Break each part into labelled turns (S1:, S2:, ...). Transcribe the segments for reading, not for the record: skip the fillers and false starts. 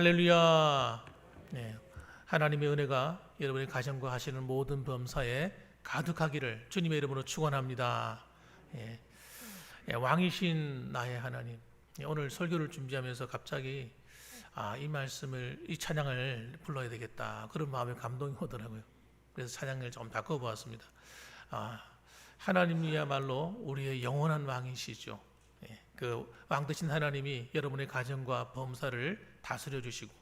S1: 할렐루야. 네, 하나님의 은혜가 여러분의 가정과 하시는 모든 범사에 가득하기를 주님의 이름으로 축원합니다. 왕이신 나의 하나님. 오늘 설교를 준비하면서 갑자기 이 말씀을, 이 찬양을 불러야 되겠다, 그런 마음에 감동이 오더라고요. 그래서 찬양을 좀 바꿔보았습니다. 하나님이야말로 우리의 영원한 왕이시죠. 그 왕 되신 하나님이 여러분의 가정과 범사를 다스려 주시고,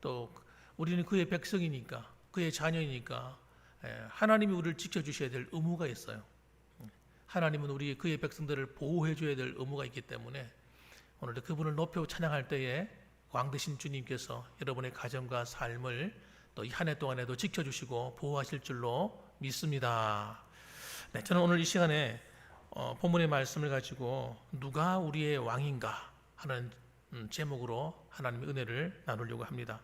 S1: 또 우리는 그의 백성이니까, 그의 자녀이니까 하나님이 우리를 지켜주셔야 될 의무가 있어요. 하나님은 우리 그의 백성들을 보호해 줘야 될 의무가 있기 때문에 오늘도 그분을 높여 찬양할 때에 왕 되신 주님께서 여러분의 가정과 삶을 또 이 한 해 동안에도 지켜주시고 보호하실 줄로 믿습니다. 저는 오늘 이 시간에 본문의 말씀을 가지고 누가 우리의 왕인가 하는 제목으로 하나님의 은혜를 나누려고 합니다.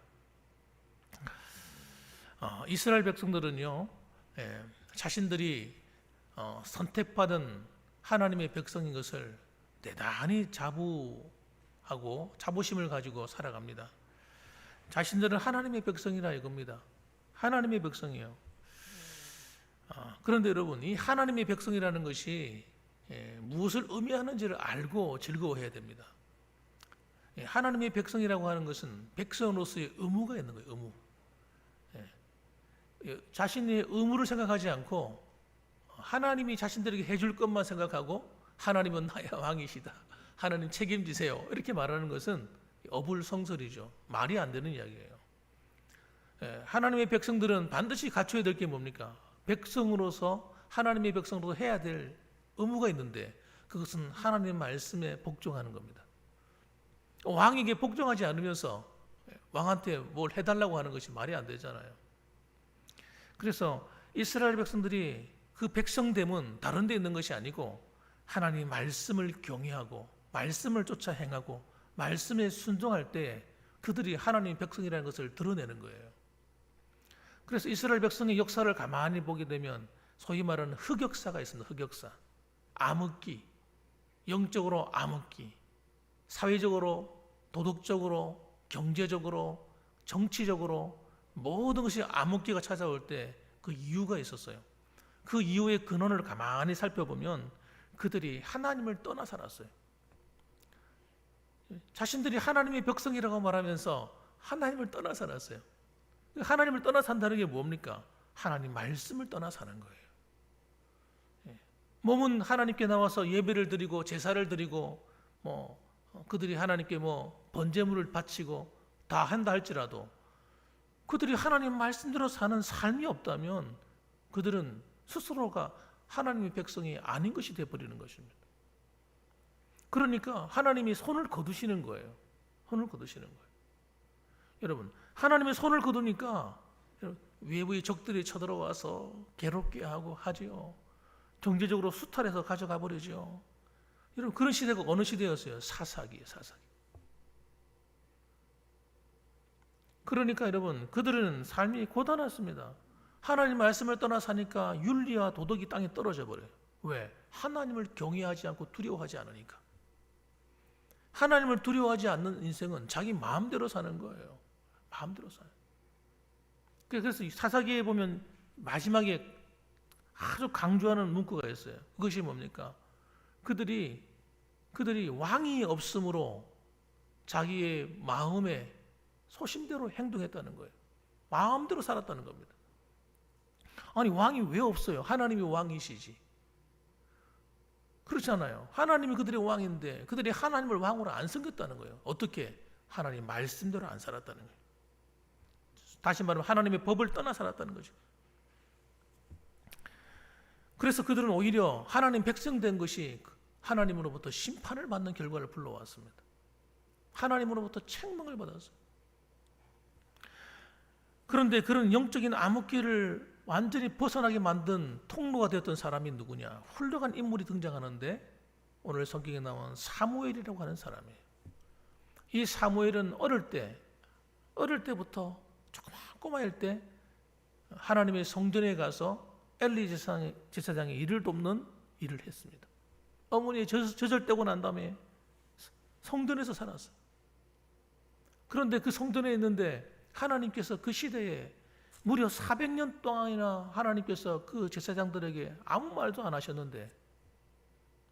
S1: 이스라엘 백성들은요, 자신들이 선택받은 하나님의 백성인 것을 대단히 자부하고 자부심을 가지고 살아갑니다. 자신들은 하나님의 백성이라 이겁니다. 하나님의 백성이에요. 그런데 여러분, 이 하나님의 백성이라는 것이 무엇을 의미하는지를 알고 즐거워해야 됩니다. 하나님의 백성이라고 하는 것은 백성으로서의 의무가 있는 거예요. 의무. 자신의 의무를 생각하지 않고 하나님이 자신들에게 해줄 것만 생각하고 하나님은 나의 왕이시다, 하나님 책임지세요, 이렇게 말하는 것은 어불성설이죠. 말이 안 되는 이야기예요. 하나님의 백성들은 반드시 갖춰야 될 게 뭡니까? 백성으로서, 하나님의 백성으로서 해야 될 의무가 있는데, 그것은 하나님의 말씀에 복종하는 겁니다. 왕에게 복종하지 않으면서 왕한테 뭘 해달라고 하는 것이 말이 안 되잖아요. 그래서 이스라엘 백성들이 그 백성됨은 다른 데 있는 것이 아니고 하나님의 말씀을 경외하고 말씀을 쫓아 행하고 말씀에 순종할 때 그들이 하나님의 백성이라는 것을 드러내는 거예요. 그래서 이스라엘 백성의 역사를 가만히 보게 되면 소위 말하는 흑역사가 있습니다. 흑역사. 암흑기, 영적으로 암흑기, 사회적으로, 도덕적으로, 경제적으로, 정치적으로 모든 것이 암흑기가 찾아올 때 그 이유가 있었어요. 그 이유의 근원을 가만히 살펴보면 그들이 하나님을 떠나 살았어요. 자신들이 하나님의 백성이라고 말하면서 하나님을 떠나 살았어요. 하나님을 떠나 산다는 게 뭡니까? 하나님 말씀을 떠나 사는 거예요. 몸은 하나님께 나와서 예배를 드리고 제사를 드리고 그들이 하나님께 번제물을 바치고 다 한다 할지라도 그들이 하나님 말씀대로 사는 삶이 없다면 그들은 스스로가 하나님의 백성이 아닌 것이 되어버리는 것입니다. 그러니까 하나님이 손을 거두시는 거예요. 손을 거두시는 거예요. 여러분, 하나님의 손을 거두니까 외부의 적들이 쳐들어와서 괴롭게 하고 하지요. 경제적으로 수탈해서 가져가 버리죠. 여러분, 그런 시대가 어느 시대였어요? 사사기예요, 사사기. 그러니까 여러분, 그들은 삶이 고단했습니다. 하나님 말씀을 떠나 사니까 윤리와 도덕이 땅에 떨어져 버려요. 왜? 하나님을 경외하지 않고 두려워하지 않으니까. 하나님을 두려워하지 않는 인생은 자기 마음대로 사는 거예요. 마음대로 사요. 그래서 사사기에 보면 마지막에 아주 강조하는 문구가 있어요. 그것이 뭡니까? 그들이 왕이 없으므로 자기의 마음에 소신대로 행동했다는 거예요. 마음대로 살았다는 겁니다. 아니, 왕이 왜 없어요? 하나님이 왕이시지. 그렇잖아요. 하나님이 그들의 왕인데 그들이 하나님을 왕으로 안 섬겼다는 거예요. 어떻게? 하나님 말씀대로 안 살았다는 거예요. 다시 말하면 하나님의 법을 떠나 살았다는 거죠. 그래서 그들은 오히려 하나님 백성된 것이 하나님으로부터 심판을 받는 결과를 불러왔습니다. 하나님으로부터 책망을 받았어요. 그런데 그런 영적인 암흑기를 완전히 벗어나게 만든 통로가 되었던 사람이 누구냐? 훌륭한 인물이 등장하는데 오늘 성경에 나온 사무엘이라고 하는 사람이에요. 이 사무엘은 어릴 때부터 조그만 꼬마일 때 하나님의 성전에 가서 엘리 제사장의 일을 돕는 일을 했습니다. 어머니의 젖을 떼고 난 다음에 성전에서 살았어요. 그런데 그 성전에 있는데 하나님께서 그 시대에 무려 400년 동안이나 하나님께서 그 제사장들에게 아무 말도 안 하셨는데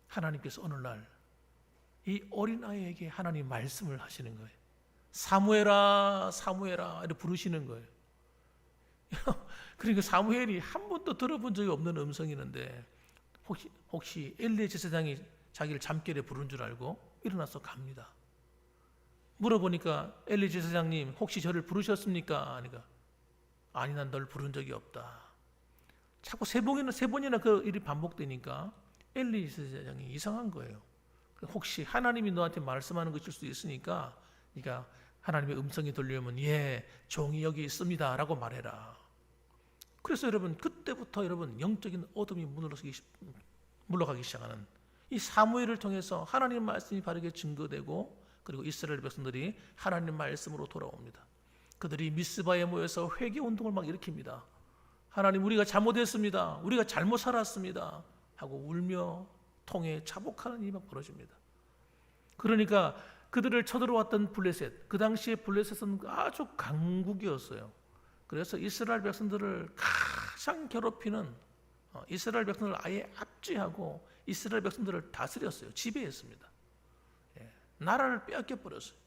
S1: 하나님께서 어느 날 이 어린아이에게 하나님 말씀을 하시는 거예요. 사무엘아 사무엘아 이렇게 부르시는 거예요. 그러니까 사무엘이 한 번도 들어본 적이 없는 음성이는데 혹시 엘리 제사장이 자기를 잠결에 부른 줄 알고 일어나서 갑니다. 물어보니까 엘리 제사장님 혹시 저를 부르셨습니까? 하니까 아니 난 널 부른 적이 없다. 자꾸 세 번이나 그 일이 반복되니까 엘리 제사장이 이상한 거예요. 혹시 하나님이 너한테 말씀하는 것일 수도 있으니까 네가 하나님의 음성이 들려오면 예 종이 여기 있습니다 라고 말해라. 그래서 여러분 그때부터 여러분 영적인 어둠이 물러가기 시작하는 이 사무엘을 통해서 하나님의 말씀이 바르게 증거되고 그리고 이스라엘 백성들이 하나님의 말씀으로 돌아옵니다. 그들이 미스바에 모여서 회개 운동을 막 일으킵니다. 하나님 우리가 잘못했습니다. 우리가 잘못 살았습니다. 하고 울며 통해 자복하는 일이 막 벌어집니다. 그러니까 그들을 쳐들어왔던 블레셋, 그 당시에 블레셋은 아주 강국이었어요. 그래서 이스라엘 백성들을 가장 괴롭히는 이스라엘 백성들을 아예 압제하고 이스라엘 백성들을 다스렸어요. 지배했습니다. 나라를 빼앗겨 버렸어요.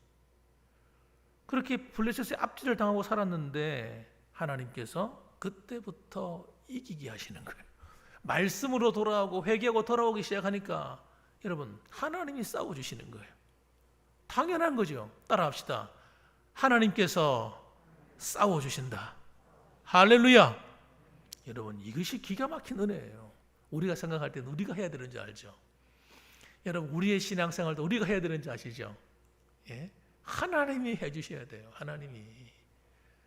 S1: 그렇게 블레셋의 압제를 당하고 살았는데 하나님께서 그때부터 이기게 하시는 거예요. 말씀으로 돌아오고 회개하고 돌아오기 시작하니까 여러분 하나님이 싸워주시는 거예요. 당연한 거죠. 따라합시다. 하나님께서 싸워주신다. 할렐루야. 여러분 이것이 기가 막힌 은혜예요. 우리가 생각할 때는 우리가 해야 되는지 알죠. 여러분 우리의 신앙생활도 우리가 해야 되는지 아시죠? 예? 하나님이 해주셔야 돼요.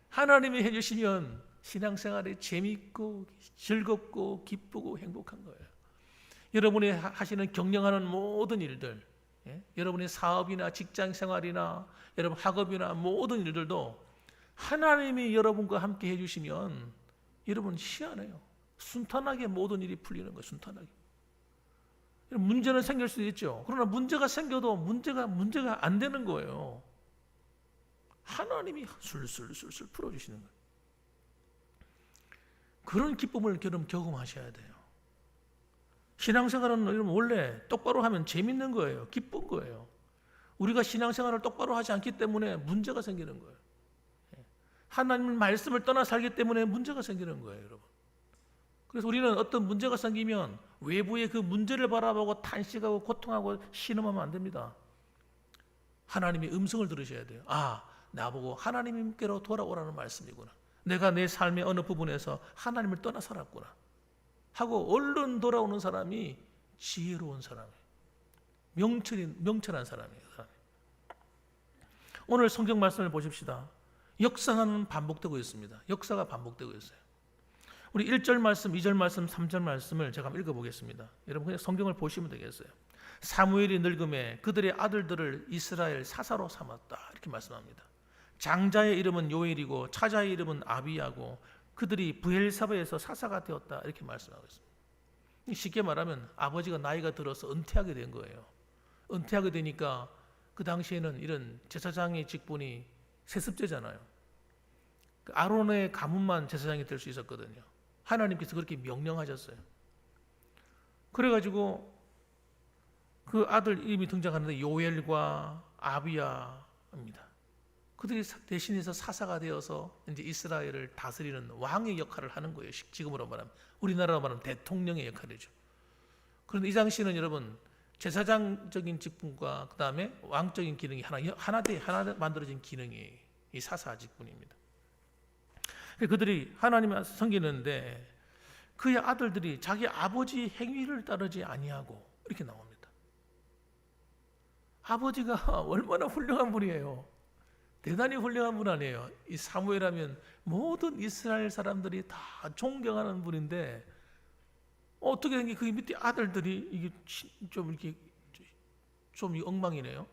S1: 하나님이 해주시면 신앙생활이 재미있고 즐겁고 기쁘고 행복한 거예요. 여러분이 하시는 경영하는 모든 일들, 여러분의 사업이나 직장생활이나 여러분 학업이나 모든 일들도 하나님이 여러분과 함께 해주시면 여러분 희한해요. 순탄하게 모든 일이 풀리는 거예요. 순탄하게. 문제는 생길 수도 있죠. 그러나 문제가 생겨도 문제가 안 되는 거예요. 하나님이 술술 풀어주시는 거예요. 그런 기쁨을 여러분 경험하셔야 돼요. 신앙생활은 여러분 원래 똑바로 하면 재밌는 거예요. 기쁜 거예요. 우리가 신앙생활을 똑바로 하지 않기 때문에 문제가 생기는 거예요. 하나님의 말씀을 떠나 살기 때문에 문제가 생기는 거예요, 여러분. 그래서 우리는 어떤 문제가 생기면 외부의 그 문제를 바라보고 탄식하고 고통하고 신음하면 안 됩니다. 하나님의 음성을 들으셔야 돼요. 아, 나보고 하나님께로 돌아오라는 말씀이구나. 내가 내 삶의 어느 부분에서 하나님을 떠나 살았구나 하고 얼른 돌아오는 사람이 지혜로운 사람이에요. 명철한 사람이에요. 오늘 성경 말씀을 보십시다. 역사는 반복되고 있습니다. 역사가 반복되고 있어요. 우리 1절 말씀, 2절 말씀, 3절 말씀을 제가 한번 읽어보겠습니다. 여러분 그냥 성경을 보시면 되겠어요. 사무엘이 늙음에 그들의 아들들을 이스라엘 사사로 삼았다 이렇게 말씀합니다. 장자의 이름은 요엘이고 차자의 이름은 아비야고 그들이 브엘사바에서 사사가 되었다 이렇게 말씀하고 있습니다. 쉽게 말하면 아버지가 나이가 들어서 은퇴하게 된 거예요. 은퇴하게 되니까 그 당시에는 이런 제사장의 직분이 세습제잖아요. 아론의 가문만 제사장이 될 수 있었거든요. 하나님께서 그렇게 명령하셨어요. 그래가지고 그 아들 이름이 등장하는데 요엘과 아비야입니다. 그들이 대신해서 사사가 되어서 이제 이스라엘을 다스리는 왕의 역할을 하는 거예요. 지금으로 말하면 우리나라로 말하면 대통령의 역할이죠. 그런데 이 당시는 여러분 제사장적인 직분과 그 다음에 왕적인 기능이 하나 만들어진 기능이 이 사사 직분입니다. 그들이 하나님을 섬기는데 그의 아들들이 자기 아버지 행위를 따르지 아니하고 이렇게 나옵니다. 아버지가 얼마나 훌륭한 분이에요. 대단히 훌륭한 분 아니에요. 이 사무엘하면 모든 이스라엘 사람들이 다 존경하는 분인데 어떻게 된 게 그 밑에 아들들이 이게 좀 엉망이네요.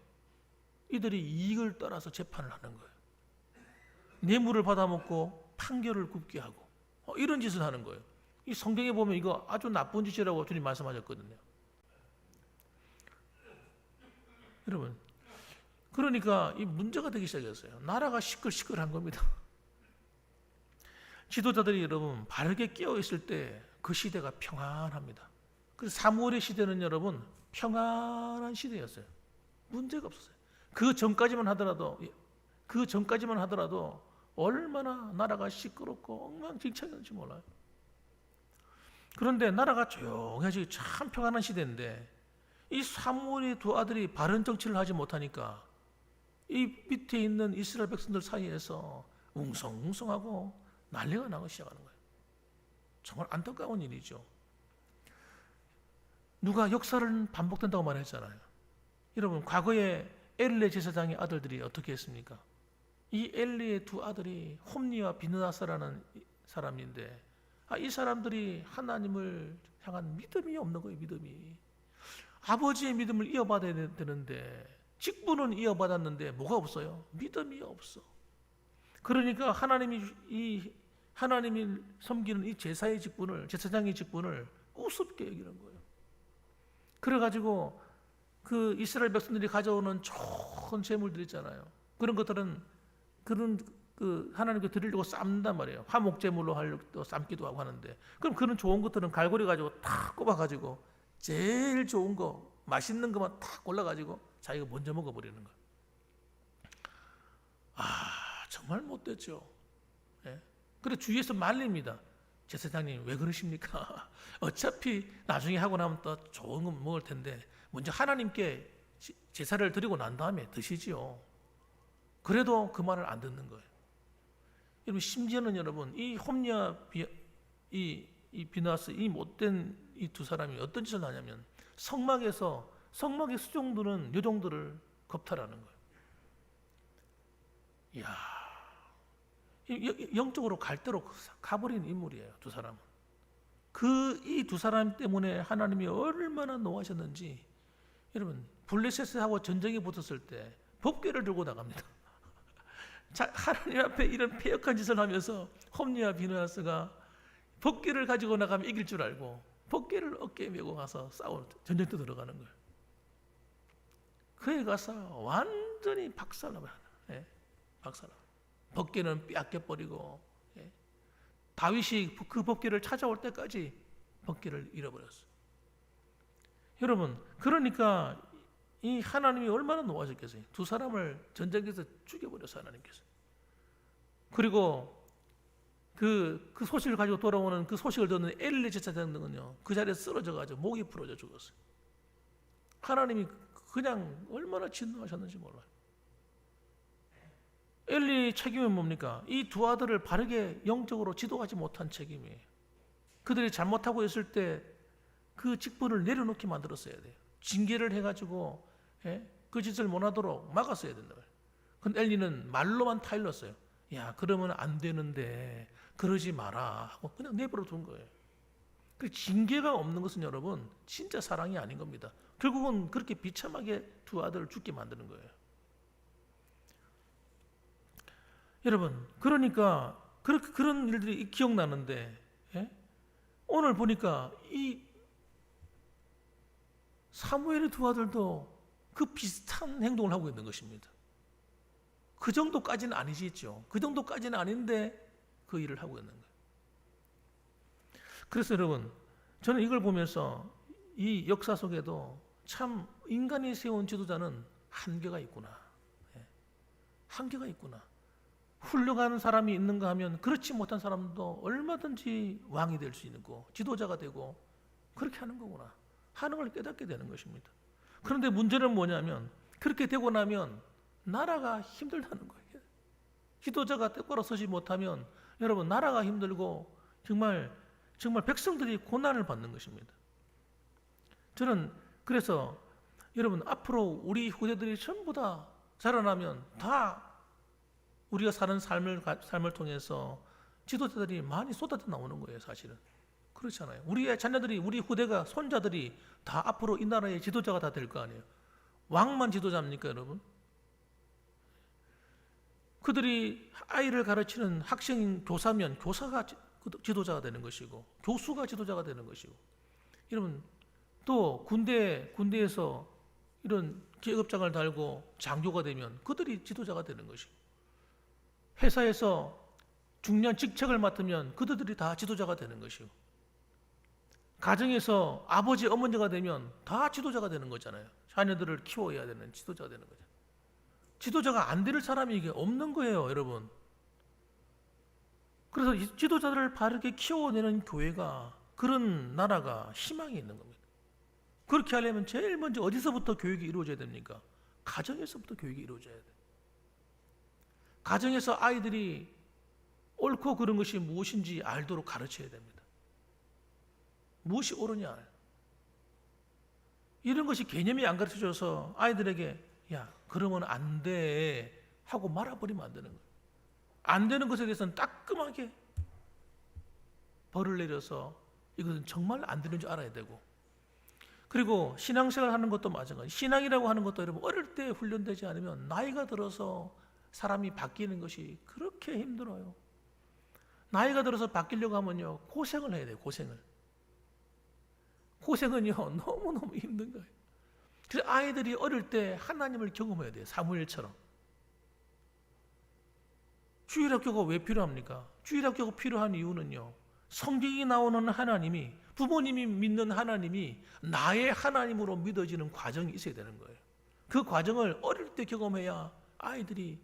S1: 이들이 이익을 따라서 재판을 하는 거예요. 뇌물을 받아먹고 판결을 굽게 하고 이런 짓을 하는 거예요. 이 성경에 보면 이거 아주 나쁜 짓이라고 주님 말씀하셨거든요. 여러분 그러니까 이 문제가 되기 시작했어요. 나라가 시끌시끌한 겁니다. 지도자들이 여러분 바르게 깨어 있을 때 그 시대가 평안합니다. 그래서 사무엘의 시대는 여러분 평안한 시대였어요. 문제가 없었어요. 그 전까지만 하더라도 얼마나 나라가 시끄럽고 엉망진창이었는지 몰라요. 그런데 나라가 조용해지고 참 평안한 시대인데 이 사무엘의 두 아들이 바른 정치를 하지 못하니까 이 밑에 있는 이스라엘 백성들 사이에서 웅성웅성하고 난리가 나기 시작하는 거예요. 정말 안타까운 일이죠. 누가 역사를 반복된다고 말했잖아요. 여러분 과거에 엘리 제사장의 아들들이 어떻게 했습니까? 이 엘리의 두 아들이 홈니와 비느하스라는 사람인데 이 사람들이 하나님을 향한 믿음이 없는 거예요. 믿음이. 아버지의 믿음을 이어받아야 되는데 직분은 이어받았는데 뭐가 없어요? 믿음이 없어. 그러니까 하나님이 섬기는 이 제사장의 직분을 우습게 여기는 거예요. 그래가지고 그 이스라엘 백성들이 가져오는 좋은 재물들 있잖아요. 그런 것들은 하나님께 드리려고 삶는단 말이에요. 화목 제물로 하려고 삶기도 하고 하는데, 그럼 그런 좋은 것들은 갈고리 가지고 탁 꼽아가지고 제일 좋은 거, 맛있는 것만 탁 골라가지고 자기가 먼저 먹어버리는 거예요. 정말 못됐죠. 예? 그래 주위에서 말립니다. 제사장님 왜 그러십니까? 어차피 나중에 하고 나면 또 좋은 거 먹을 텐데 먼저 하나님께 제사를 드리고 난 다음에 드시지요. 그래도 그 말을 안 듣는 거예요. 여러분 심지어는 여러분 이 홈리와 이 비느하스 이 못된 이 두 사람이 어떤 짓을 하냐면 성막의 수종들은 요종들을 겁탈하는 거예요. 이야, 영적으로 갈대로 가버린 인물이에요. 두 사람은. 이 두 사람 때문에 하나님이 얼마나 노하셨는지 여러분 블레셋하고 전쟁이 붙었을 때 법궤를 들고 나갑니다. 자, 하나님 앞에 이런 패역한 짓을 하면서 홈리와 비느하스가 법궤를 가지고 나가면 이길 줄 알고 법궤를 어깨에 메고 가서 전쟁터 들어가는 거예요. 그에 가서 완전히 박살나버려. 예, 박살나. 법궤는 빼앗겨버리고, 예. 다윗이 그 법궤를 찾아올 때까지 법궤를 잃어버렸어요. 여러분, 그러니까 이 하나님이 얼마나 노하셨겠어요. 두 사람을 전쟁에서 죽여버렸어요, 하나님께서. 그리고 그 소식을 가지고 돌아오는 그 소식을 듣는 엘리 제사장은요, 그 자리에 쓰러져가지고 목이 부러져 죽었어요. 하나님이 그냥 얼마나 진노하셨는지 몰라요. 엘리의 책임은 뭡니까? 이 두 아들을 바르게 영적으로 지도하지 못한 책임이에요. 그들이 잘못하고 있을 때 그 직분을 내려놓게 만들었어야 돼요. 징계를 해가지고 그 짓을 못하도록 막았어야 된다. 근데 엘리는 말로만 타일렀어요. 야, 그러면 안 되는데 그러지 마라 하고 그냥 내버려 둔 거예요. 그 징계가 없는 것은 여러분 진짜 사랑이 아닌 겁니다. 결국은 그렇게 비참하게 두 아들을 죽게 만드는 거예요. 여러분, 그러니까 그런 일들이 기억나는데 오늘 보니까 이 사무엘의 두 아들도 그 비슷한 행동을 하고 있는 것입니다. 그 정도까지는 아니시죠. 그 정도까지는 아닌데 그 일을 하고 있는 거예요. 그래서 여러분, 저는 이걸 보면서 이 역사 속에도 참 인간이 세운 지도자는 한계가 있구나. 한계가 있구나. 훌륭한 사람이 있는가 하면 그렇지 못한 사람도 얼마든지 왕이 될 수 있고 지도자가 되고 그렇게 하는 거구나 하는 걸 깨닫게 되는 것입니다. 그런데 문제는 뭐냐면 그렇게 되고 나면 나라가 힘들다는 거예요. 지도자가 똑바로 서지 못하면 여러분 나라가 힘들고 정말 백성들이 고난을 받는 것입니다. 저는 그래서 여러분 앞으로 우리 후대들이 전부 다 자라나면 다 우리가 사는 삶을 통해서 지도자들이 많이 쏟아져 나오는 거예요, 사실은. 그렇잖아요. 우리의 자녀들이, 우리 후대가, 손자들이 다 앞으로 이 나라의 지도자가 다 될 거 아니에요. 왕만 지도자입니까, 여러분? 그들이 아이를 가르치는 학생, 교사면 교사가 지도자가 되는 것이고, 교수가 지도자가 되는 것이고, 여러분, 또 군대에서 이런 계급장을 달고 장교가 되면 그들이 지도자가 되는 것이고, 회사에서 중요한 직책을 맡으면 그들이 다 지도자가 되는 것이고, 가정에서 아버지 어머니가 되면 다 지도자가 되는 거잖아요. 자녀들을 키워야 되는 지도자가 되는 거죠. 지도자가 안 될 사람이 이게 없는 거예요, 여러분. 그래서 이 지도자들을 바르게 키워내는 교회가, 그런 나라가 희망이 있는 겁니다. 그렇게 하려면 제일 먼저 어디서부터 교육이 이루어져야 됩니까? 가정에서부터 교육이 이루어져야 돼요. 가정에서 아이들이 옳고 그른 것이 무엇인지 알도록 가르쳐야 됩니다. 무엇이 옳으냐, 이런 것이 개념이 안 가르쳐져서 아이들에게 야 그러면 안 돼 하고 말아버리면 안 되는 거예요. 안 되는 것에 대해서는 따끔하게 벌을 내려서 이것은 정말 안 되는 줄 알아야 되고, 그리고 신앙생활 하는 것도 마찬가지. 신앙이라고 하는 것도 여러분 어릴 때 훈련되지 않으면 나이가 들어서 사람이 바뀌는 것이 그렇게 힘들어요. 나이가 들어서 바뀌려고 하면요 고생을 해야 돼요. 고생은요 너무너무 힘든 거예요. 그래서 아이들이 어릴 때 하나님을 경험해야 돼요. 사무엘처럼. 주일학교가 왜 필요합니까? 주일학교가 필요한 이유는요, 성경이 나오는 하나님이, 부모님이 믿는 하나님이 나의 하나님으로 믿어지는 과정이 있어야 되는 거예요. 그 과정을 어릴 때 경험해야 아이들이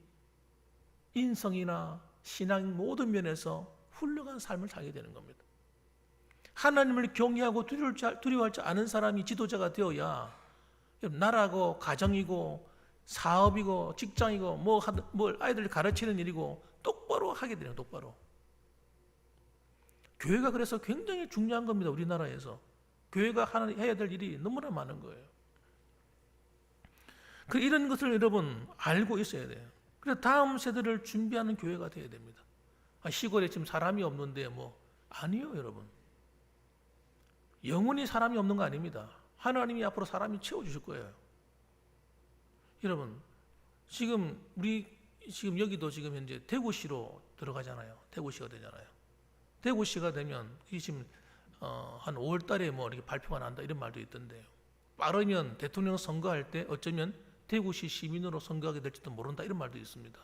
S1: 인성이나 신앙 모든 면에서 훌륭한 삶을 살게 되는 겁니다. 하나님을 경외하고 두려워할 줄 아는 사람이 지도자가 되어야 나라고 가정이고 사업이고 직장이고 뭘 아이들을 가르치는 일이고 똑바로 하게 되는, 똑바로. 교회가 그래서 굉장히 중요한 겁니다. 우리나라에서 교회가 해야 될 일이 너무나 많은 거예요. 이런 것을 여러분 알고 있어야 돼요. 그래서 다음 세대를 준비하는 교회가 되어야 됩니다. 시골에 지금 사람이 없는데 아니요, 여러분. 영원히 사람이 없는 거 아닙니다. 하나님이 앞으로 사람이 채워주실 거예요. 여러분, 우리 여기도 지금 현재 대구시로 들어가잖아요. 대구시가 되잖아요. 대구시가 되면 지금 한 5월 달에 이렇게 발표가 난다 이런 말도 있던데요. 빠르면 대통령 선거할 때 어쩌면 대구시 시민으로 선거하게 될지도 모른다 이런 말도 있습니다.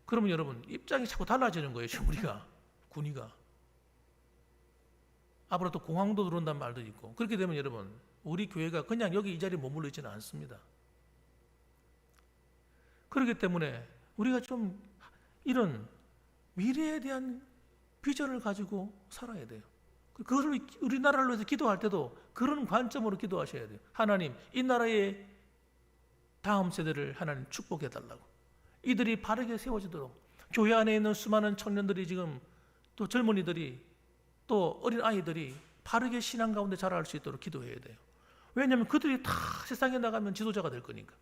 S1: 그러면 여러분 입장이 자꾸 달라지는 거예요. 지금 군의가 앞으로 또 공항도 들어온다는 말도 있고, 그렇게 되면 여러분 우리 교회가 그냥 여기 이 자리에 머물러 있지는 않습니다. 그렇기 때문에 우리가 좀 이런 미래에 대한 비전을 가지고 살아야 돼요. 그것을 우리나라를 위해서 기도할 때도 그런 관점으로 기도하셔야 돼요. 하나님, 이 나라의 다음 세대를 하나님 축복해 달라고. 이들이 바르게 세워지도록, 교회 안에 있는 수많은 청년들이 지금, 또 젊은이들이, 또 어린 아이들이 바르게 신앙 가운데 자랄 수 있도록 기도해야 돼요. 왜냐하면 그들이 다 세상에 나가면 지도자가 될 거니까.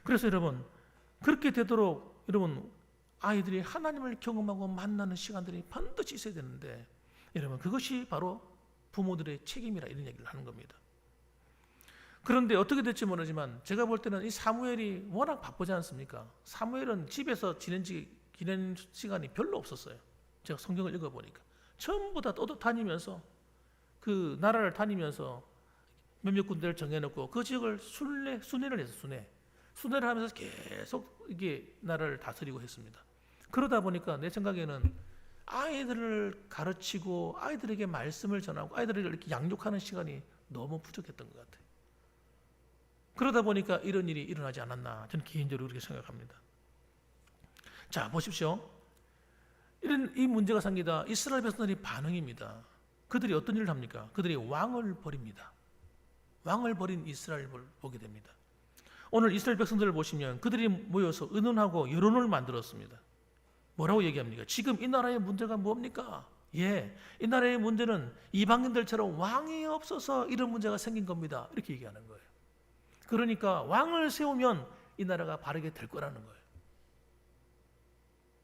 S1: 그래서 여러분 그렇게 되도록 여러분 아이들이 하나님을 경험하고 만나는 시간들이 반드시 있어야 되는데, 여러분 그것이 바로 부모들의 책임이라 이런 얘기를 하는 겁니다. 그런데 어떻게 될지 모르지만 제가 볼 때는 이 사무엘이 워낙 바쁘지 않습니까? 사무엘은 집에서 지낸 시간이 별로 없었어요. 제가 성경을 읽어보니까 전부 다 다니면서 그 나라를 다니면서 몇몇 군데를 정해놓고 그 지역을 순회를 해서 순회를 하면서 계속 이게 나라를 다스리고 했습니다. 그러다 보니까 내 생각에는 아이들을 가르치고 아이들에게 말씀을 전하고 아이들을 이렇게 양육하는 시간이 너무 부족했던 것 같아요. 그러다 보니까 이런 일이 일어나지 않았나 저는 개인적으로 그렇게 생각합니다. 자, 보십시오. 이 문제가 생기다 이스라엘 백성들이 반응입니다. 그들이 어떤 일을 합니까? 그들이 왕을 버립니다. 왕을 버린 이스라엘을 보게 됩니다. 오늘 이스라엘 백성들을 보시면 그들이 모여서 의논하고 여론을 만들었습니다. 뭐라고 얘기합니까? 지금 이 나라의 문제가 뭡니까? 이 나라의 문제는 이방인들처럼 왕이 없어서 이런 문제가 생긴 겁니다. 이렇게 얘기하는 거예요. 그러니까 왕을 세우면 이 나라가 바르게 될 거라는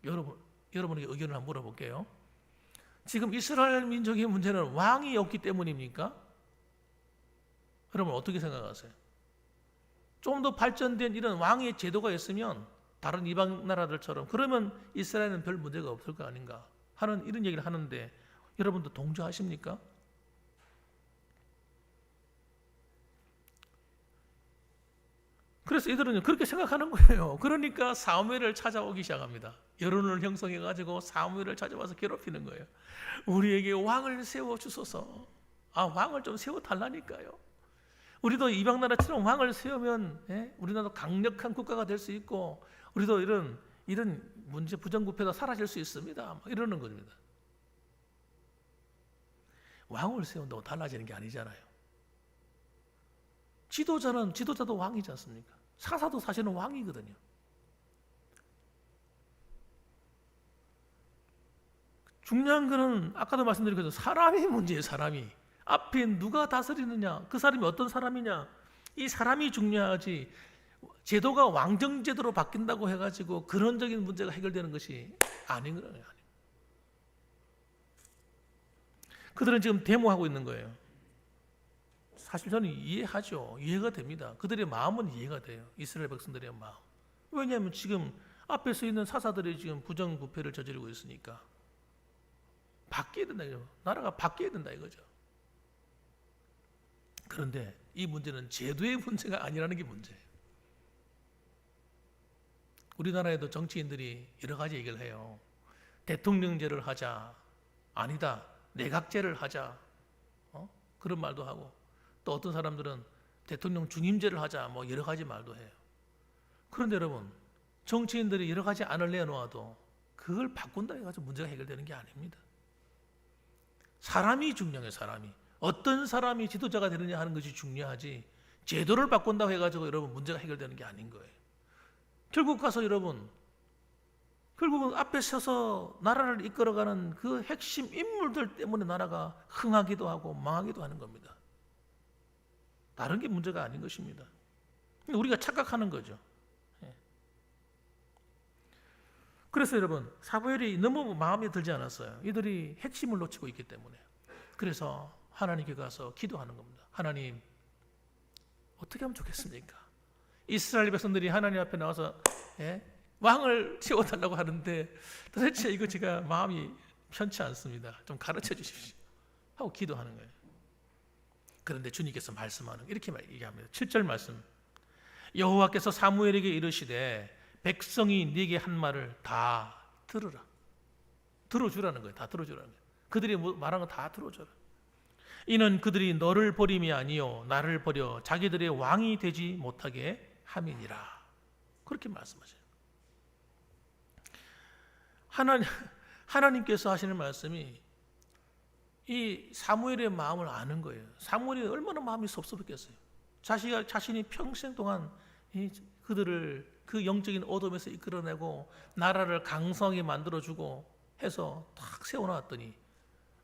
S1: 거예요. 여러분에게 의견을 한번 물어볼게요. 지금 이스라엘 민족의 문제는 왕이 없기 때문입니까? 여러분 어떻게 생각하세요? 좀 더 발전된 이런 왕의 제도가 있으면 다른 이방 나라들처럼 그러면 이스라엘은 별 문제가 없을 거 아닌가 하는 이런 얘기를 하는데 여러분도 동조하십니까? 그래서 이들은 그렇게 생각하는 거예요. 그러니까 사무엘을 찾아오기 시작합니다. 여론을 형성해가지고 사무엘을 찾아와서 괴롭히는 거예요. 우리에게 왕을 세워 주소서. 왕을 좀 세워 달라니까요. 우리도 이방 나라처럼 왕을 세우면 우리나라도 강력한 국가가 될 수 있고, 우리도 이런 문제 부정부패가 사라질 수 있습니다. 이러는 겁니다. 왕을 세운다고 달라지는 게 아니잖아요. 지도자도 왕이지 않습니까? 사사도 사실은 왕이거든요. 중요한 거는 아까도 말씀드렸죠. 사람이 문제예요. 사람이. 앞에 누가 다스리느냐, 그 사람이 어떤 사람이냐, 이 사람이 중요하지, 제도가 왕정제도로 바뀐다고 해가지고 근원적인 문제가 해결되는 것이 아닌 거예요. 그들은 지금 데모하고 있는 거예요. 사실 저는 이해하죠. 이해가 됩니다. 그들의 마음은 이해가 돼요. 이스라엘 백성들의 마음. 왜냐하면 지금 앞에 서 있는 사사들이 지금 부정부패를 저지르고 있으니까 바뀌어야 된다. 나라가 바뀌어야 된다 이거죠. 그런데 이 문제는 제도의 문제가 아니라는 게 문제예요. 우리나라에도 정치인들이 여러 가지 얘기를 해요. 대통령제를 하자. 아니다. 내각제를 하자. 그런 말도 하고, 또 어떤 사람들은 대통령 중임제를 하자. 뭐 여러 가지 말도 해요. 그런데 여러분, 정치인들이 여러 가지 안을 내놓아도 그걸 바꾼다 해가지고 문제가 해결되는 게 아닙니다. 사람이 중요해요. 사람이. 어떤 사람이 지도자가 되느냐 하는 것이 중요하지, 제도를 바꾼다고 해가지고 여러분 문제가 해결되는 게 아닌 거예요. 결국 가서 여러분, 결국은 앞에 서서 나라를 이끌어가는 그 핵심 인물들 때문에 나라가 흥하기도 하고 망하기도 하는 겁니다. 다른 게 문제가 아닌 것입니다. 우리가 착각하는 거죠. 그래서 여러분, 사무엘이 너무 마음에 들지 않았어요. 이들이 핵심을 놓치고 있기 때문에. 그래서 하나님께 가서 기도하는 겁니다. 하나님, 어떻게 하면 좋겠습니까? 이스라엘 백성들이 하나님 앞에 나와서 왕을 세워달라고 하는데 도대체 이거 제가 마음이 편치 않습니다. 좀 가르쳐 주십시오 하고 기도하는 거예요. 그런데 주님께서 말씀하는 이렇게 얘기합니다. 7절 말씀. 여호와께서 사무엘에게 이르시되 백성이 네게 한 말을 다 들으라. 들어주라는 거예요. 다 들어주라는 거예요. 그들이 말한 거 다 들어줘라. 이는 그들이 너를 버림이 아니요 나를 버려 자기들의 왕이 되지 못하게 함이니라. 그렇게 말씀하셔요. 하나님께서 하시는 말씀이 이 사무엘의 마음을 아는 거예요. 사무엘이 얼마나 마음이 섭섭했겠어요. 자신이 평생 동안 그들을 그 영적인 어둠에서 이끌어내고 나라를 강성하게 만들어주고 해서 탁 세워놨더니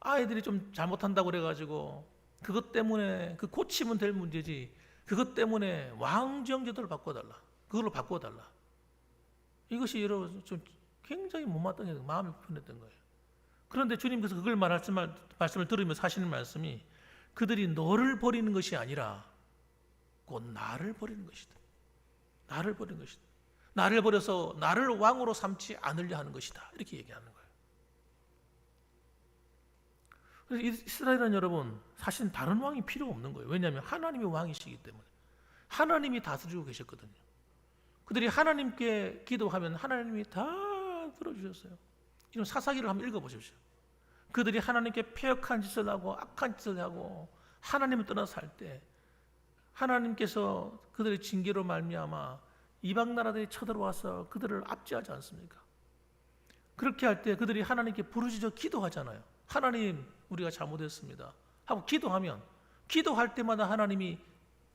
S1: 아이들이 좀 잘못한다고 그래가지고 그것 때문에 그 고치면 될 문제지, 그것 때문에 왕정제도를 바꿔달라, 그걸로 바꿔달라. 이것이 여러분 좀 굉장히 못마땅해서 마음이 불편했던 거예요. 그런데 주님께서 그걸 말씀을 들으면서 하시는 말씀이 그들이 너를 버리는 것이 아니라 곧 나를 버리는 것이다. 나를 버리는 것이다. 나를 버려서 나를 왕으로 삼지 않으려 하는 것이다. 이렇게 얘기하는 거예요. 그래서 이스라엘은 여러분 사실 다른 왕이 필요 없는 거예요. 왜냐하면 하나님이 왕이시기 때문에 하나님이 다스리고 계셨거든요. 그들이 하나님께 기도하면 하나님이 다 들어주셨어요. 이런 사사기를 한번 읽어보십시오. 그들이 하나님께 패역한 짓을 하고 악한 짓을 하고 하나님을 떠나서 살 때 하나님께서 그들의 징계로 말미암아 이방 나라들이 쳐들어와서 그들을 압제하지 않습니까? 그렇게 할 때 그들이 하나님께 부르짖어 기도하잖아요. 하나님, 우리가 잘못했습니다 하고 기도하면 기도할 때마다 하나님이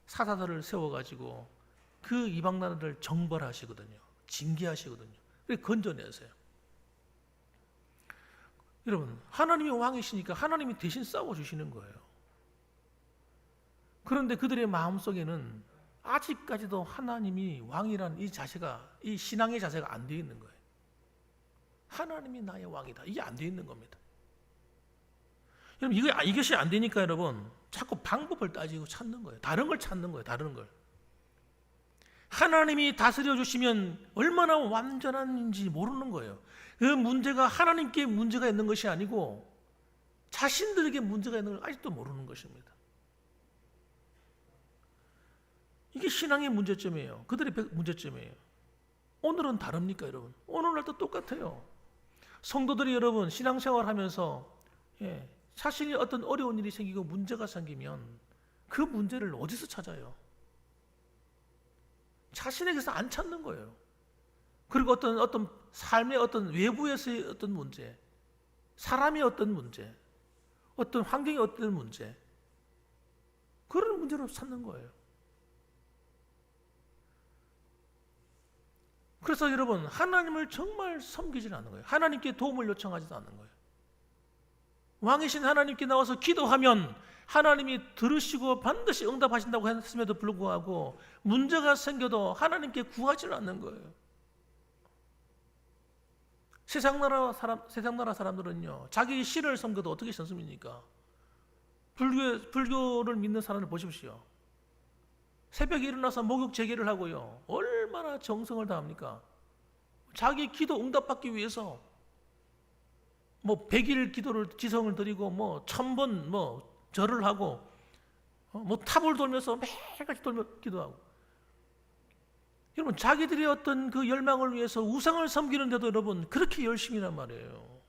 S1: 사사들을 세워가지고 그 이방 나라를 정벌하시거든요. 징계하시거든요. 그래서 건져내세요. 여러분, 하나님이 왕이시니까 하나님이 대신 싸워주시는 거예요. 그런데 그들의 마음속에는 아직까지도 하나님이 왕이라는 이 자세가, 이 신앙의 자세가 안 되어 있는 거예요. 하나님이 나의 왕이다. 이게 안 되어 있는 겁니다. 여러분, 이것이 안 되니까 여러분 자꾸 방법을 따지고 찾는 거예요. 다른 걸 찾는 거예요. 다른 걸. 하나님이 다스려 주시면 얼마나 완전한지 모르는 거예요. 그 문제가 하나님께 문제가 있는 것이 아니고 자신들에게 문제가 있는 걸 아직도 모르는 것입니다. 이게 신앙의 문제점이에요. 그들의 문제점이에요. 오늘은 다릅니까, 여러분? 오늘날도 똑같아요. 성도들이 여러분 신앙생활 하면서 자신이 어떤 어려운 일이 생기고 문제가 생기면 그 문제를 어디서 찾아요? 자신에게서 안 찾는 거예요. 그리고 어떤 삶의 어떤 외부에서의 어떤 문제, 사람의 어떤 문제, 어떤 환경의 어떤 문제, 그런 문제로 찾는 거예요. 그래서 여러분 하나님을 정말 섬기지는 않는 거예요. 하나님께 도움을 요청하지도 않는 거예요. 왕이신 하나님께 나와서 기도하면 하나님이 들으시고 반드시 응답하신다고 했음에도 불구하고 문제가 생겨도 하나님께 구하지는 않는 거예요. 세상 나라 사람들은요, 자기 신을 섬겨도 어떻게 섬깁니까? 불교를 믿는 사람을 보십시오. 새벽에 일어나서 목욕 재개를 하고요, 얼마나 정성을 다합니까? 자기 기도 응답받기 위해서 100일 기도를 지성을 드리고 1000번 절을 하고 탑을 돌면서 매일같이 돌며 기도하고. 여러분 자기들의 어떤 그 열망을 위해서 우상을 섬기는데도 여러분 그렇게 열심히란 말이에요.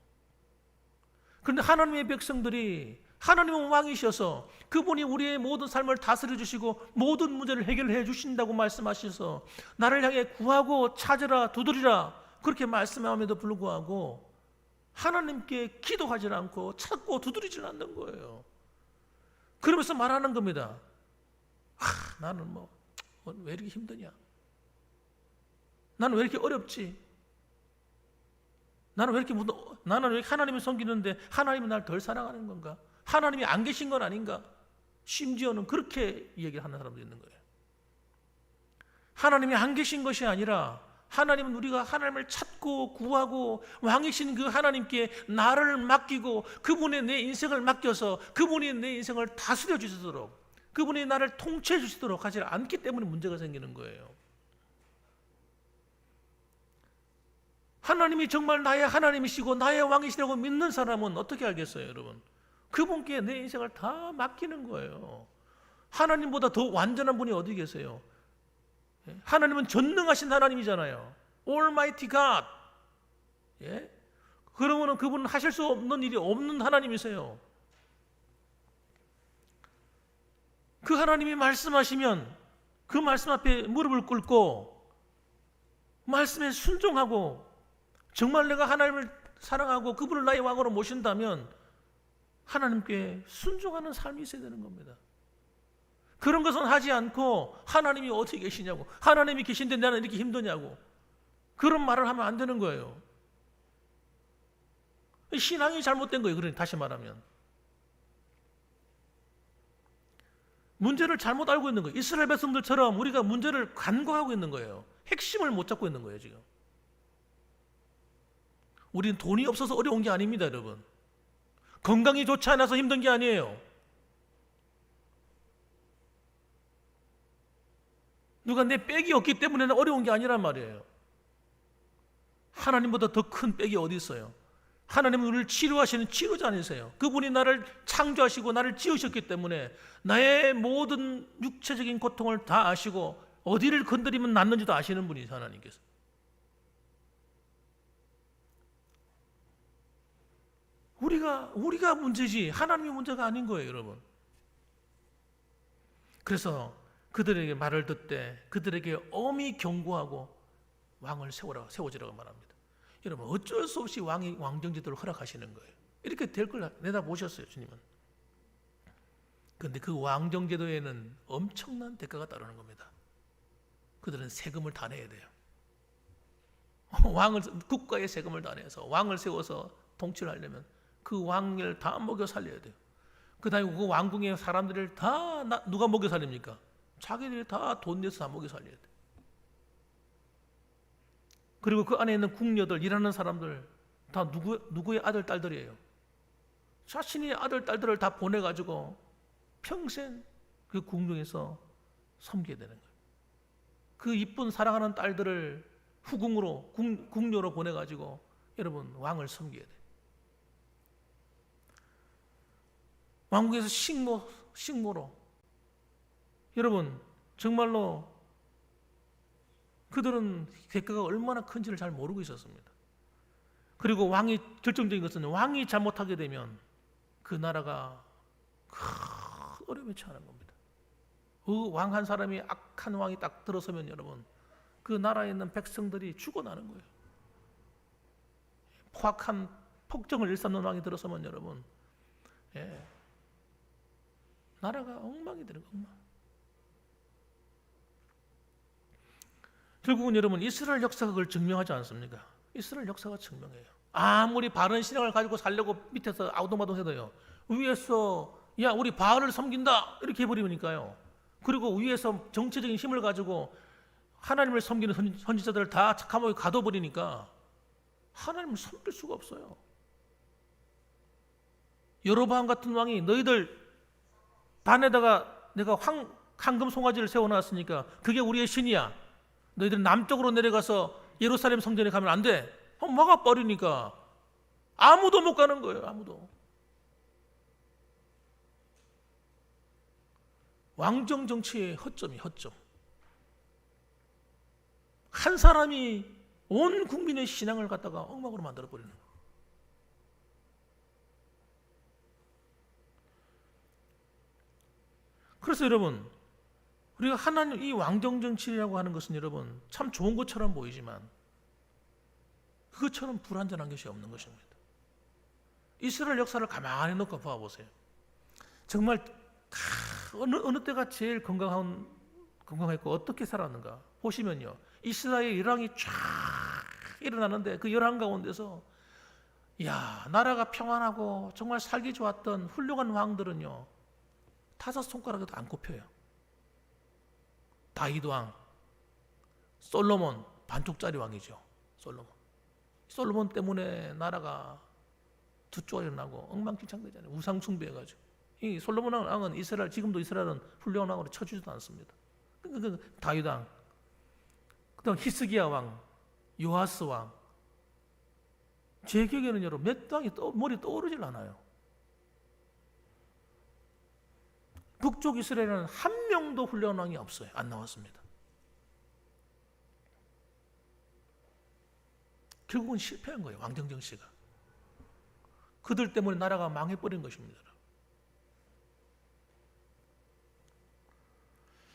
S1: 그런데 하나님의 백성들이, 하나님은 왕이셔서 그분이 우리의 모든 삶을 다스려 주시고 모든 문제를 해결해 주신다고 말씀하셔서 나를 향해 구하고 찾으라 두드리라 그렇게 말씀함에도 불구하고 하나님께 기도하지 않고 찾고 두드리지 않는 거예요. 그러면서 말하는 겁니다. 나는 왜 이렇게 힘드냐? 나는 왜 이렇게 어렵지? 나는 왜 하나님을 섬기는데 하나님이 날 덜 사랑하는 건가? 하나님이 안 계신 건 아닌가? 심지어는 그렇게 얘기를 하는 사람도 있는 거예요. 하나님이 안 계신 것이 아니라 하나님은 우리가 하나님을 찾고 구하고 왕이신 그 하나님께 나를 맡기고 그분의 내 인생을 맡겨서 그분이 내 인생을 다스려 주시도록, 그분이 나를 통치해 주시도록 하지 않기 때문에 문제가 생기는 거예요. 하나님이 정말 나의 하나님이시고 나의 왕이시라고 믿는 사람은 어떻게 알겠어요, 여러분? 그분께 내 인생을 다 맡기는 거예요. 하나님보다 더 완전한 분이 어디 계세요? 하나님은 전능하신 하나님이잖아요. Almighty God. 그러면은 그분은 하실 수 없는 일이 없는 하나님이세요. 그 하나님이 말씀하시면 그 말씀 앞에 무릎을 꿇고 말씀에 순종하고 정말 내가 하나님을 사랑하고 그분을 나의 왕으로 모신다면 하나님께 순종하는 삶이 있어야 되는 겁니다. 그런 것은 하지 않고 하나님이 어떻게 계시냐고, 하나님이 계신데 나는 이렇게 힘드냐고, 그런 말을 하면 안 되는 거예요. 신앙이 잘못된 거예요. 그러니 다시 말하면 문제를 잘못 알고 있는 거예요. 이스라엘 백성들처럼 우리가 문제를 간과하고 있는 거예요. 핵심을 못 잡고 있는 거예요. 지금 우리는 돈이 없어서 어려운 게 아닙니다, 여러분. 건강이 좋지 않아서 힘든 게 아니에요. 누가 내 빽이 없기 때문에 어려운 게 아니란 말이에요. 하나님보다 더 큰 빽이 어디 있어요? 하나님은 우리를 치료하시는 치료자 아니세요? 그분이 나를 창조하시고 나를 지으셨기 때문에 나의 모든 육체적인 고통을 다 아시고 어디를 건드리면 낫는지도 아시는 분이세요, 하나님께서. 우리가 문제지 하나님이 문제가 아닌 거예요, 여러분. 그래서 그들에게 말을 듣되 그들에게 엄히 경고하고 왕을 세워지라고 말합니다. 여러분 어쩔 수 없이 왕정제도를 허락하시는 거예요. 이렇게 될 걸 내다보셨어요, 주님은. 그런데 그 왕정제도에는 엄청난 대가가 따르는 겁니다. 그들은 세금을 다 내야 돼요. 국가의 세금을 다 내서 왕을 세워서 통치를 하려면 그 왕을 다 먹여 살려야 돼요. 그 다음에 그 왕궁의 사람들을 다 누가 먹여 살립니까? 자기들이 다 돈 내서 다 먹여 살려야 돼. 그리고 그 안에 있는 궁녀들, 일하는 사람들 다 누구의 아들, 딸들이에요. 자신의 아들, 딸들을 다 보내가지고 평생 그 궁중에서 섬겨야 되는 거예요. 그 이쁜 사랑하는 딸들을 후궁으로, 궁녀로 보내가지고 여러분 왕을 섬겨야 돼요. 왕궁에서 식모로 여러분 정말로 그들은 대가가 얼마나 큰지를 잘 모르고 있었습니다. 그리고 왕이 결정적인 것은 왕이 잘못하게 되면 그 나라가 큰 어려움에 처하는 겁니다. 그 왕 한 사람이 악한 왕이 딱 들어서면 여러분 그 나라에 있는 백성들이 죽어나는 거예요. 포악한 폭정을 일삼는 왕이 들어서면 여러분 나라가 엉망이 되는 거예요. 엉망. 결국은 여러분 이스라엘 역사가 그걸 증명하지 않습니까? 이스라엘 역사가 증명해요. 아무리 바른 신앙을 가지고 살려고 밑에서 아우동바동 해도요. 위에서 야 우리 바알을 섬긴다 이렇게 해버리니까요. 그리고 위에서 정치적인 힘을 가지고 하나님을 섬기는 선지자들을 다 감옥에 가둬버리니까 하나님을 섬길 수가 없어요. 여로보암 같은 왕이 너희들 반에다가 내가 황금 송아지를 세워놨으니까 그게 우리의 신이야. 너희들은 남쪽으로 내려가서 예루살렘 성전에 가면 안 돼. 막아버리니까 아무도 못 가는 거예요. 아무도. 왕정 정치의 허점이 허점. 한 사람이 온 국민의 신앙을 갖다가 엉망으로 만들어버리는 거예요. 그래서 여러분 우리가 하나님 이 왕정 정치라고 하는 것은 여러분 참 좋은 것처럼 보이지만 그것처럼 불완전한 것이 없는 것입니다. 이스라엘 역사를 가만히 놓고 봐보세요. 정말 어느 때가 제일 건강했고 어떻게 살았는가 보시면요. 이스라엘 열왕이 쫙 일어나는데 그 열왕 가운데서 나라가 평안하고 정말 살기 좋았던 훌륭한 왕들은요. 5손가락에도 안 꼽혀요. 다윗 왕, 솔로몬 반쪽짜리 왕이죠. 솔로몬 때문에 나라가 두 쪽이 일어나고 엉망진창되잖아요. 우상 숭배해가지고. 이 솔로몬 왕은 지금도 이스라엘은 훌륭한 왕으로 쳐주지도 않습니다. 다윗 왕, 그다음 히스기야 왕, 요아스 왕. 제 기억에는 여러분 몇 왕이 머리 떠오르질 않아요. 북쪽 이스라엘은 한 명도 훌륭한 왕이 없어요. 안 나왔습니다. 결국은 실패한 거예요. 왕정 정치가. 그들 때문에 나라가 망해버린 것입니다.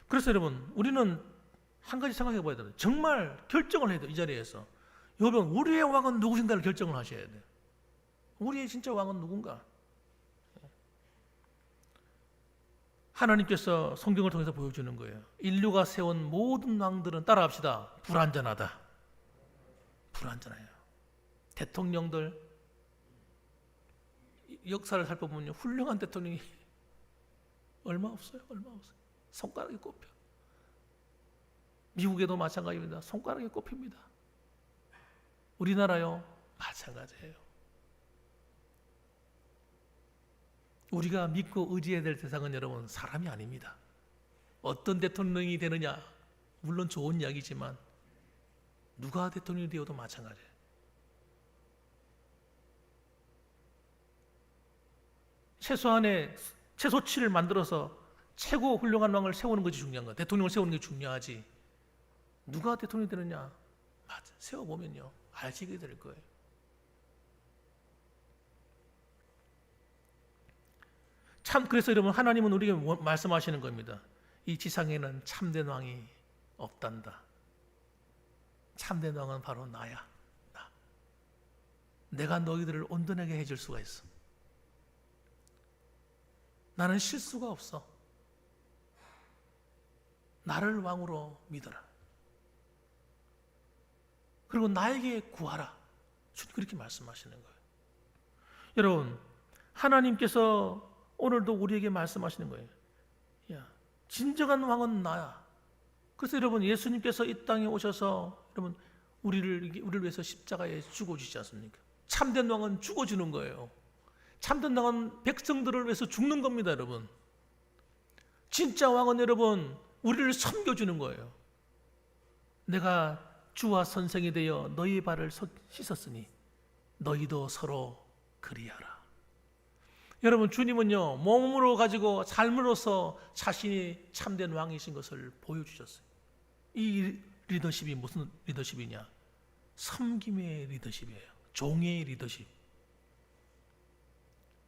S1: 그래서 여러분 우리는 한 가지 생각해 봐야 돼요. 정말 결정을 해야 돼요. 이 자리에서. 여러분 우리의 왕은 누구신가를 결정을 하셔야 돼요. 우리의 진짜 왕은 누군가. 하나님께서 성경을 통해서 보여주는 거예요. 인류가 세운 모든 왕들은 따라합시다. 불완전하다. 불완전해요. 대통령들 역사를 살펴보면 훌륭한 대통령이 얼마 없어요. 손가락에 꼽혀. 미국에도 마찬가지입니다. 손가락에 꼽힙니다. 우리나라요 마찬가지예요. 우리가 믿고 의지해야 될 대상은 여러분 사람이 아닙니다. 어떤 대통령이 되느냐 물론 좋은 이야기지만 누가 대통령이 되어도 마찬가지예요. 최소치를 만들어서 최고 훌륭한 왕을 세우는 것이 중요한 거예요. 대통령을 세우는 게 중요하지. 누가 대통령이 되느냐 세워보면요 알게 될 거예요. 참 그래서 여러분 하나님은 우리에게 말씀하시는 겁니다. 이 지상에는 참된 왕이 없단다. 참된 왕은 바로 나야. 나. 내가 너희들을 온전하게 해줄 수가 있어. 나는 실수가 없어. 나를 왕으로 믿어라. 그리고 나에게 구하라. 주님 그렇게 말씀하시는 거예요. 여러분 하나님께서 오늘도 우리에게 말씀하시는 거예요. 진정한 왕은 나야. 그래서 여러분 예수님께서 이 땅에 오셔서 여러분 우리를 위해서 십자가에 죽어주시지 않습니까? 참된 왕은 죽어주는 거예요. 참된 왕은 백성들을 위해서 죽는 겁니다, 여러분. 진짜 왕은 여러분 우리를 섬겨주는 거예요. 내가 주와 선생이 되어 너희 발을 씻었으니 너희도 서로 그리하라. 여러분, 주님은요, 몸으로 가지고 삶으로서 자신이 참된 왕이신 것을 보여주셨어요. 이 리더십이 무슨 리더십이냐? 섬김의 리더십이에요. 종의 리더십.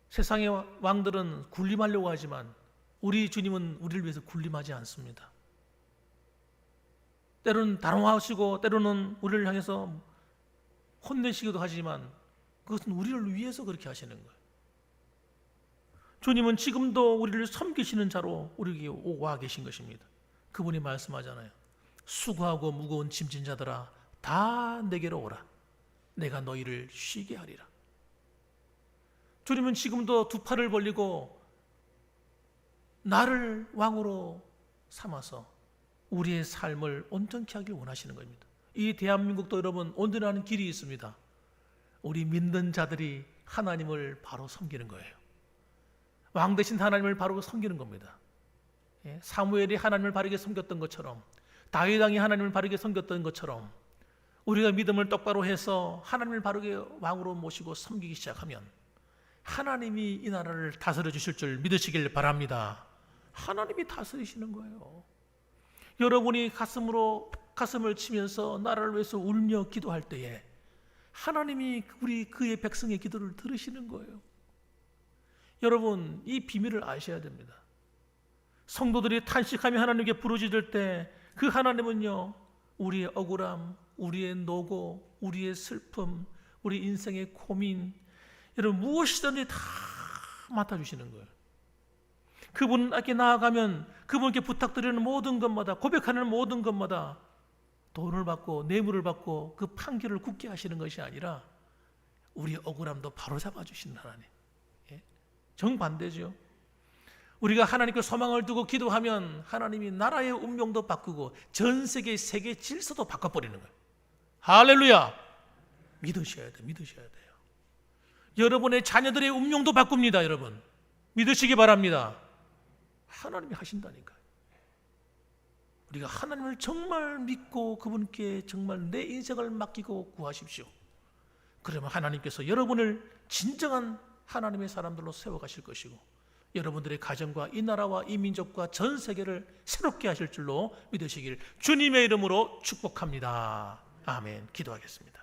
S1: 세상의 왕들은 군림하려고 하지만 우리 주님은 우리를 위해서 군림하지 않습니다. 때로는 단호하시고 때로는 우리를 향해서 혼내시기도 하지만 그것은 우리를 위해서 그렇게 하시는 거예요. 주님은 지금도 우리를 섬기시는 자로 우리에게 와 계신 것입니다. 그분이 말씀하잖아요. 수고하고 무거운 짐진 자들아 다 내게로 오라. 내가 너희를 쉬게 하리라. 주님은 지금도 두 팔을 벌리고 나를 왕으로 삼아서 우리의 삶을 온전케 하길 원하시는 겁니다. 이 대한민국도 여러분 온전하는 길이 있습니다. 우리 믿는 자들이 하나님을 바로 섬기는 거예요. 왕 대신 하나님을 바로 섬기는 겁니다. 사무엘이 하나님을 바르게 섬겼던 것처럼, 다윗 왕이 하나님을 바르게 섬겼던 것처럼 우리가 믿음을 똑바로 해서 하나님을 바르게 왕으로 모시고 섬기기 시작하면 하나님이 이 나라를 다스려 주실 줄 믿으시길 바랍니다. 하나님이 다스리시는 거예요. 여러분이 가슴을 치면서 나라를 위해서 울며 기도할 때에 하나님이 그의 백성의 기도를 들으시는 거예요. 여러분, 이 비밀을 아셔야 됩니다. 성도들이 탄식하며 하나님께 부르짖을 때 그 하나님은요, 우리의 억울함, 우리의 노고, 우리의 슬픔, 우리 인생의 고민, 여러분 무엇이든지 다 맡아주시는 거예요. 그분께 나아가면 그분께 부탁드리는 모든 것마다, 고백하는 모든 것마다 돈을 받고 뇌물을 받고 그 판결을 굳게 하시는 것이 아니라 우리의 억울함도 바로잡아 주시는 하나님. 정반대죠. 우리가 하나님께 소망을 두고 기도하면 하나님이 나라의 운명도 바꾸고 전 세계의 세계 질서도 바꿔버리는 거예요. 할렐루야. 믿으셔야 돼요. 믿으셔야 돼요. 여러분의 자녀들의 운명도 바꿉니다. 여러분 믿으시기 바랍니다. 하나님이 하신다니까요. 우리가 하나님을 정말 믿고 그분께 정말 내 인생을 맡기고 구하십시오. 그러면 하나님께서 여러분을 진정한 하나님의 사람들로 세워가실 것이고 여러분들의 가정과 이 나라와 이 민족과 전 세계를 새롭게 하실 줄로 믿으시길 주님의 이름으로 축복합니다. 아멘. 기도하겠습니다.